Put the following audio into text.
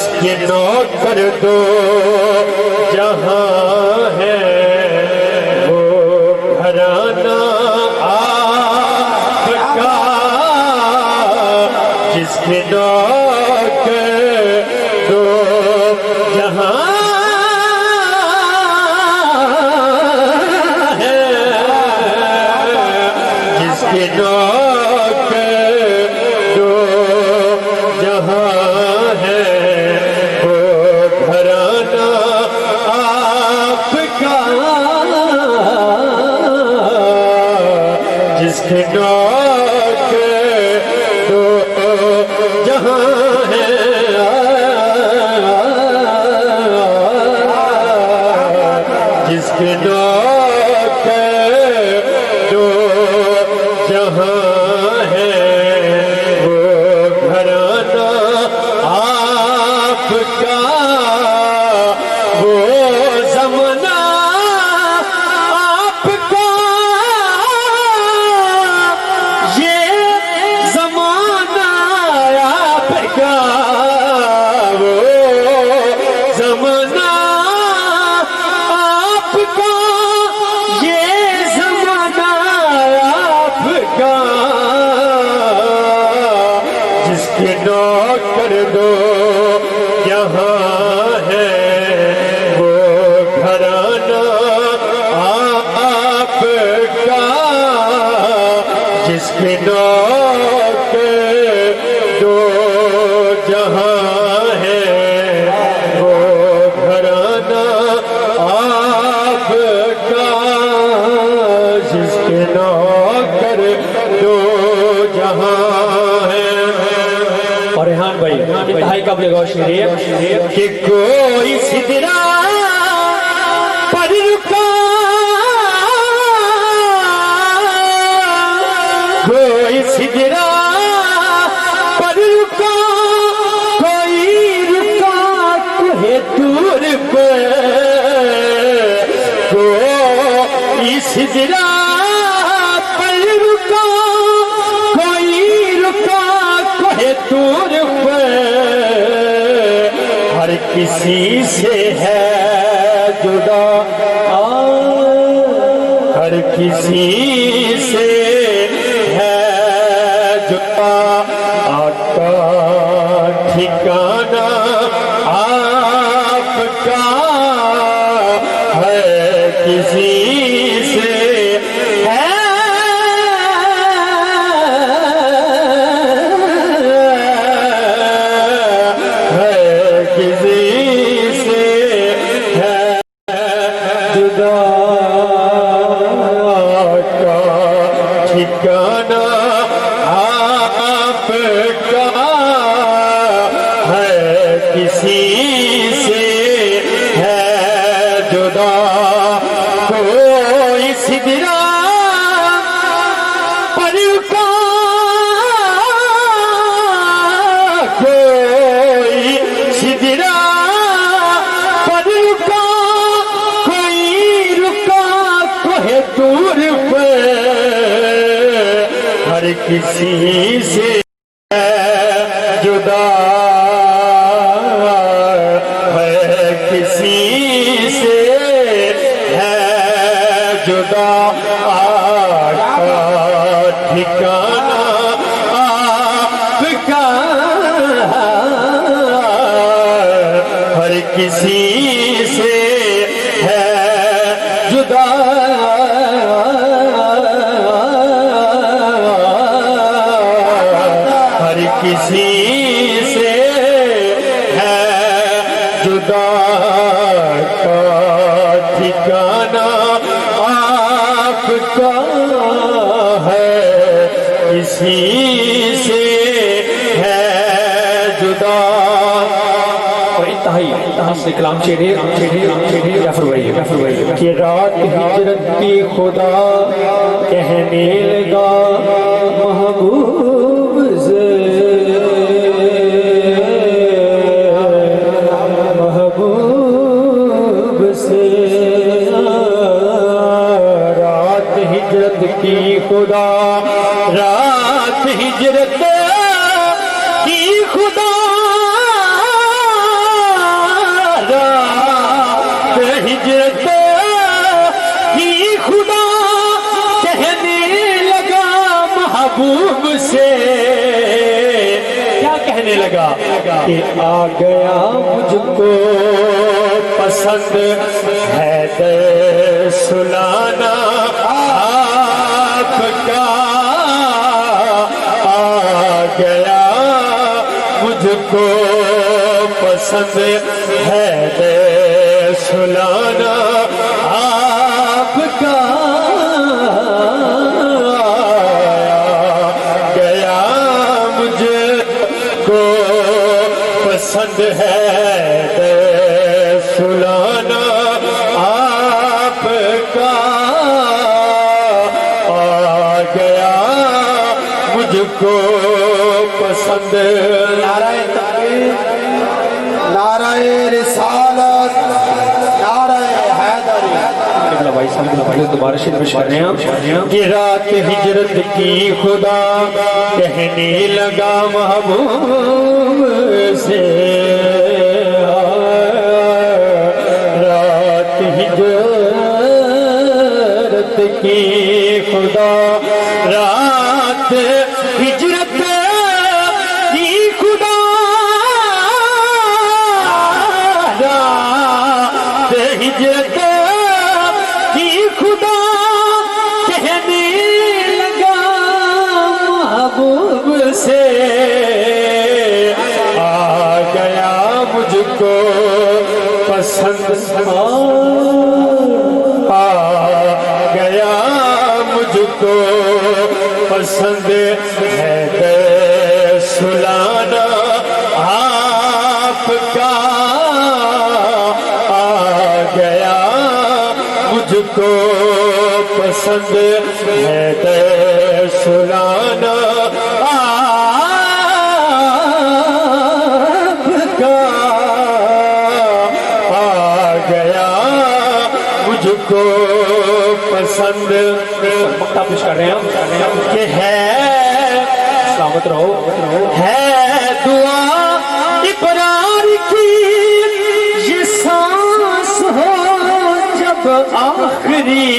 جس کے نوکر دو جہاں ہے وہ گھرانہ آپ کا، جس کے نوکر دو جہاں ہے، جس کے نوکر دو جہاں ہے وہ گھرانہ آپ کا، جس کے نوکر دو جہاں ہے، جس کے نوکر دو جہاں ہے وہ گھرانہ آپ کا، وہ زمانہ آپ کا، یہ زمانہ آپ کا، وہ زمانہ آپ کا، یہ زمانہ آپ کا، جس کے نوکر دو یہاں ہے وہ گھرانہ آپ کا، جس کے نوکر دو جہاں ہے وہ گھرانہ آپ کا، جس کے نوکر دو جہاں ہے۔ اور ریحان بھائی انتہائی قابل غور شعر ہے کہ کوئی سدرا پر رکا، کوئی سدرا پر رکا، کوئی رکا کوہ طور پہ، کوئی سدرا پر رکا، کوئی رکا کوہ طور پہ، ہر کسی سے ہے جدا، ہر کسی سے ہے جدا، آقا ٹھکانہ آپ کا ہے، کسی سے ہے کسی سے ہے جدا، کا ٹھکانہ آپ کا ہے، کسی سے ہے جدا، کوئی سدرا پر رکا، کوئی سدرا پر رکا، کوئی رکا کوہ طور پہ، ہر کسی سے ہے جدا، ہے کسی سے ہے جدا، آقا ٹھکانہ آپ کا، ہر کسی سے ہے جدا، ہر کسی سے ہے جدا، کا ٹھکانہ آپ کا ہے، کسی سے ہے جدا۔ اور انتہائی سے کلام چیڑے جعفر بھائی کہ رات ہجرت کی خدا کہنے لگا محبوب سے، محبوب سے، رات ہجرت کی خدا، رات ہجرت کی خدا ہجرت کی خدا کہنے لگا محبوب سے، کیا کہنے لگا کہ آ گیا مجھ کو پسند حیدر سلانا آپ کا، آ گیا مجھ کو پسند حیدر سلانا آپ کا، گیا مجھ کو پسند حیدر سلانا آپ کا، آ گیا مجھ کو پسند۔ نعرہ تکبیر، نعرہ رسالت، نعرہ حیدری۔ بھائی صاحب دوبارہ شریف کر رہے ہیں کہ رات ہجرت کی خدا کہنے لگا محبوب سے، رات ہجرت کی خدا، رات ہجرت کی خدا، رات ہجرت کی خدا کہنے لگا محبوب سے، آ گیا مجھ کو پسند، آ گیا مجھ کو پسند حیدر سلانا آپ کا، آ گیا مجھ کو پسند حیدر سلانا آپ کا، آ گیا مجھ کو پسند۔ مکتا پیش کر رہے ہیں کہ ہے سلامت رہو، ہے دعا اقرار کی یہ سانس ہو جب آخری